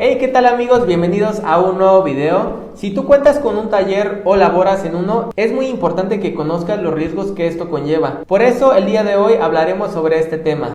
Hey, ¿qué tal amigos? Bienvenidos a un nuevo video. Si tú cuentas con un taller o laboras en uno, es muy importante que conozcas los riesgos que esto conlleva. Por eso el día de hoy hablaremos sobre este tema.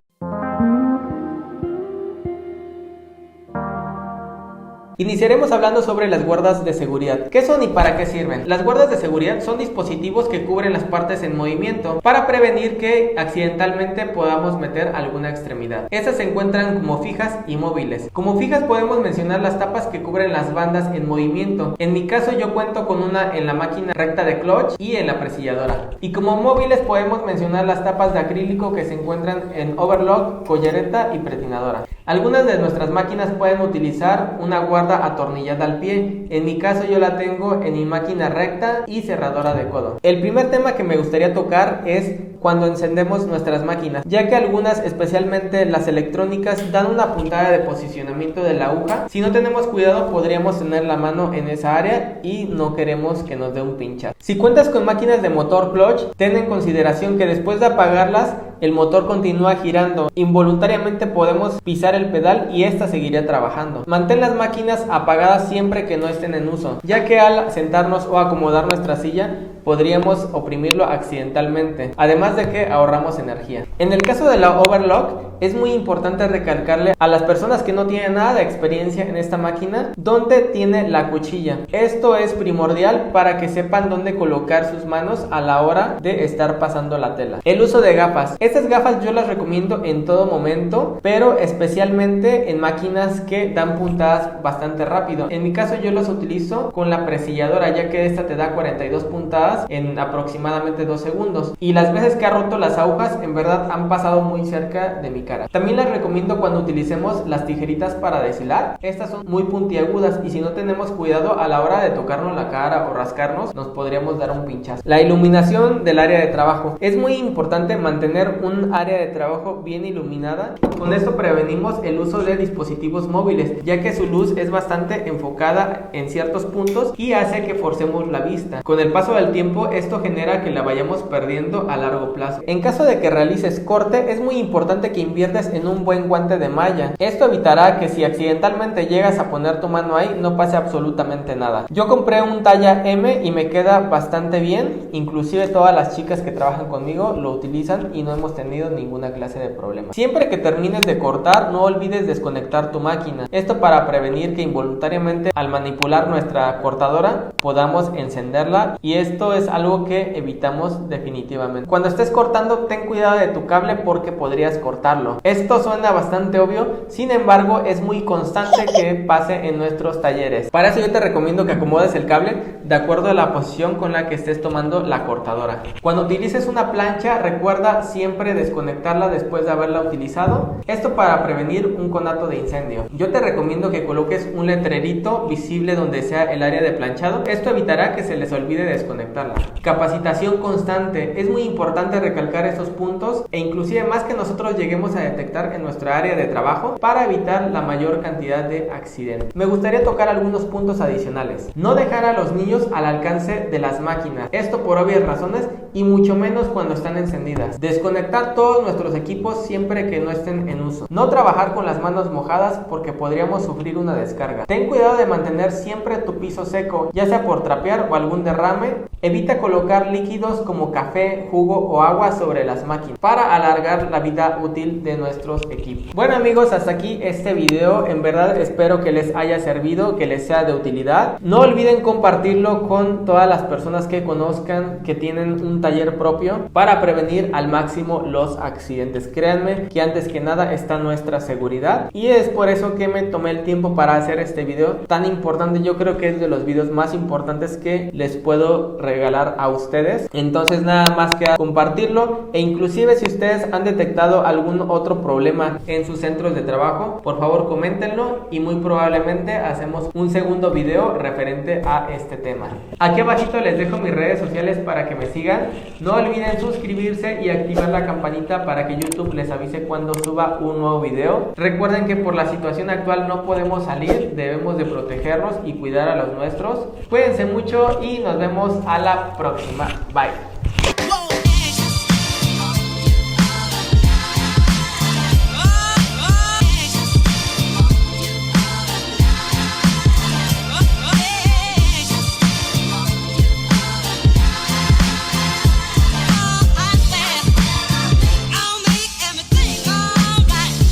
Iniciaremos hablando sobre las guardas de seguridad. ¿Qué son y para qué sirven? Las guardas de seguridad son dispositivos que cubren las partes en movimiento para prevenir que accidentalmente podamos meter alguna extremidad. Estas se encuentran como fijas y móviles. Como fijas podemos mencionar las tapas que cubren las bandas en movimiento. En mi caso yo cuento con una en la máquina recta de clutch y en la presilladora. Y como móviles podemos mencionar las tapas de acrílico que se encuentran en overlock, collareta y pretinadora. Algunas de nuestras máquinas pueden utilizar una guarda atornillada al pie. En mi caso yo la tengo en mi máquina recta y cerradora de codo. El primer tema que me gustaría tocar es cuando encendemos nuestras máquinas, ya que algunas, especialmente las electrónicas, dan una puntada de posicionamiento de la aguja. Si no tenemos cuidado podríamos tener la mano en esa área y no queremos que nos dé un pinchazo. Si cuentas con máquinas de motor clutch, ten en consideración que después de apagarlas el motor continúa girando. Involuntariamente podemos pisar el pedal y esta seguiría trabajando. Mantén las máquinas apagadas siempre que no estén en uso, ya que al sentarnos o acomodar nuestra silla podríamos oprimirlo accidentalmente, además de que ahorramos energía. En el caso de la overlock, es muy importante recalcarle a las personas que no tienen nada de experiencia en esta máquina dónde tiene la cuchilla. Esto es primordial para que sepan dónde colocar sus manos a la hora de estar pasando la tela. El uso de gafas. Estas gafas yo las recomiendo en todo momento, pero especialmente en máquinas que dan puntadas bastante rápido. En mi caso yo los utilizo con la presilladora, ya que esta te da 42 puntadas en aproximadamente 2 segundos. Y las veces que ha roto las agujas, en verdad han pasado muy cerca de mi cara. También las recomiendo cuando utilicemos las tijeritas para deshilar. Estas son muy puntiagudas y si no tenemos cuidado a la hora de tocarnos la cara o rascarnos, nos podríamos dar un pinchazo. La iluminación del área de trabajo. Es muy importante mantener un área de trabajo bien iluminada. Con esto prevenimos el uso de dispositivos móviles, ya que su luz es bastante enfocada en ciertos puntos y hace que forcemos la vista. Con el paso del tiempo, esto genera que la vayamos perdiendo a largo plazo. En caso de que realices corte, es muy importante que inviertas en un buen guante de malla. Esto evitará que si accidentalmente llegas a poner tu mano ahí, no pase absolutamente nada. Yo compré un talla M y me queda bastante bien. Inclusive todas las chicas que trabajan conmigo lo utilizan y no hemos tenido ninguna clase de problema. Siempre que termines de cortar, no olvides desconectar tu máquina. Esto para prevenir que involuntariamente al manipular nuestra cortadora podamos encenderla, y esto es algo que evitamos definitivamente. Cuando estés cortando, ten cuidado de tu cable porque podrías cortarlo. Esto suena bastante obvio, sin embargo es muy constante que pase en nuestros talleres. Para eso yo te recomiendo que acomodes el cable de acuerdo a la posición con la que estés tomando la cortadora. Cuando utilices una plancha, recuerda siempre desconectarla después de haberla utilizado. Esto para prevenir un conato de incendio. Yo te recomiendo que coloques un letrerito visible donde sea el área de planchado. Esto evitará que se les olvide desconectarla. Capacitación constante. Es muy importante recalcar estos puntos e inclusive más que nosotros lleguemos a detectar en nuestra área de trabajo para evitar la mayor cantidad de accidentes. Me gustaría tocar algunos puntos adicionales. No dejar a los niños al alcance de las máquinas. Esto por obvias razones y mucho menos cuando están encendidas. Desconectar todos nuestros equipos siempre que no estén en uso. No trabajar con las manos mojadas porque podríamos sufrir una descarga. Ten cuidado de mantener siempre tu piso seco, ya sea por trapear o algún derrame. Evita colocar líquidos como café, jugo o agua sobre las máquinas para alargar la vida útil de nuestros equipos. Bueno amigos, hasta aquí este video. En verdad espero que les haya servido, que les sea de utilidad. No olviden compartirlo con todas las personas que conozcan que tienen un taller propio para prevenir al máximo los accidentes. Créanme que antes que nada está nuestra seguridad y es por eso que me tomé el tiempo para hacer este video tan importante. Yo creo que es de los videos más importantes que les puedo regalar a ustedes. Entonces nada más que compartirlo, e inclusive si ustedes han detectado algún otro problema en sus centros de trabajo, por favor coméntenlo y muy probablemente hacemos un segundo video referente a este tema. Aquí abajito les dejo mis redes sociales para que me sigan. No olviden suscribirse y activar la campanita para que YouTube les avise cuando suba un nuevo video. Recuerden que por la situación actual no podemos salir, debemos de protegernos y cuidar a los nuestros. Cuídense mucho y nos vemos a la próxima. Bye.